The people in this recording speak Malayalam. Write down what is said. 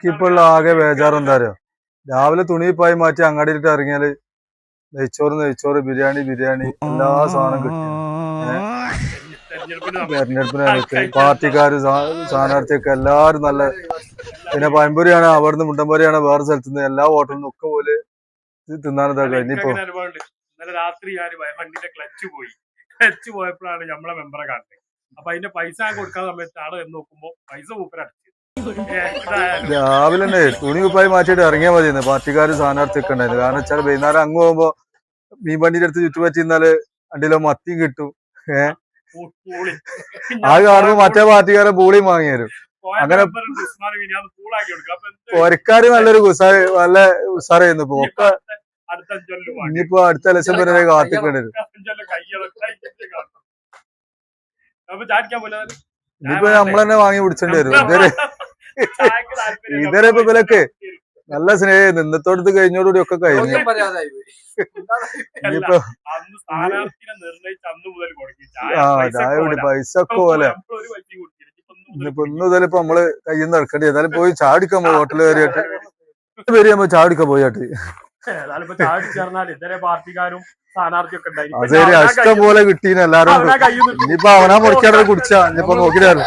ഇപ്പോഴുള്ള ആകെ ബേജാറ് എന്താ അറിയോ, രാവിലെ തുണിപ്പായി മാറ്റി അങ്ങാടിയിലിട്ട് ഇറങ്ങിയാല് നെയ്ച്ചോറ് ബിരിയാണി എല്ലാ സാധനം കിട്ടും. തെരഞ്ഞെടുപ്പിനകത്ത് പാർട്ടിക്കാര് സ്ഥാനാർത്ഥിയൊക്കെ എല്ലാരും നല്ല. പിന്നെ പഴംപൊരിയാണ് അവിടുന്ന്, മുണ്ടംപൊരിയാണ് വേറെ സ്ഥലത്ത് നിന്ന്, എല്ലാ ഹോട്ടലിൽ നിന്നും ഒക്കെ പോലെ തിന്നാനതൊക്കെ. ഇനിയിപ്പോ ഇന്നലെ രാത്രി ഞാൻ വണ്ടിന്റെ ക്ലച്ച് പോയപ്പോഴാണ് നമ്മളെ മെമ്പറെ കാണുന്നത്. അപ്പൊ അതിന്റെ പൈസ കൊടുക്കാൻ സമയത്താണ് എന്ന് നോക്കുമ്പോ പൈസ മൂപ്പരടിച്ചു. രാവിലെ തന്നെ തുണി കുപ്പായി മാറ്റിയിട്ട് ഇറങ്ങിയാൽ മതിയെന്ന് പാർട്ടിക്കാര് സ്ഥാനാർത്ഥിയൊക്കെ ഉണ്ടായിരുന്നു. കാരണം വെച്ചാൽ വൈകുന്നേരം അങ്ങ് പോകുമ്പോ മീൻ വണ്ടിന്റെ അടുത്ത് ചുറ്റുപറ്റി നിന്നാല് അണ്ടിലോ മത്തിയും കിട്ടും. അത് കാണുമ്പോ മറ്റേ പാർട്ടിക്കാരെ പൂളിയും വാങ്ങി തരും. അങ്ങനെ പൊരക്കാര് നല്ലൊരു നല്ല ഉസാറായിരുന്നു. ഇപ്പൊ ഒക്കെ ഇനിയിപ്പോ അടുത്ത ഇലക്ഷൻ വരെ കാത്തിക്കേണ്ടി വരും. ഇനിയിപ്പോ നമ്മളെന്നെ വാങ്ങി പിടിച്ചേണ്ടി വരും. ഇതുവരെ ഇപ്പൊ ഇവരൊക്കെ നല്ല സ്നേഹം ഇന്നത്തോടത്ത് കഴിഞ്ഞോടുകൂടി ഒക്കെ കഴിഞ്ഞു. ഇനിയിപ്പോ ചായ കൂടി പൈസ ഒക്കെ പോലെ ഇനിയിപ്പോ ഇന്ന് മുതലിപ്പോ നമ്മള് കയ്യിൽ നിന്ന് ഇറക്കേണ്ടി. ഏതായാലും പോയി ചാടിക്കാൻ പോയി ഹോട്ടല് കയറിയായിട്ട് വരുമ്പോ ചാടിക്കാൻ പോയാട്ട് ശരി. ഇഷ്ടം പോലെ കിട്ടീന് എല്ലാരും. ഇനിയിപ്പോ അവനാ മുറിക്കാതെ കുടിച്ചാ ഇനിയിപ്പോ നോക്കിയാലോ.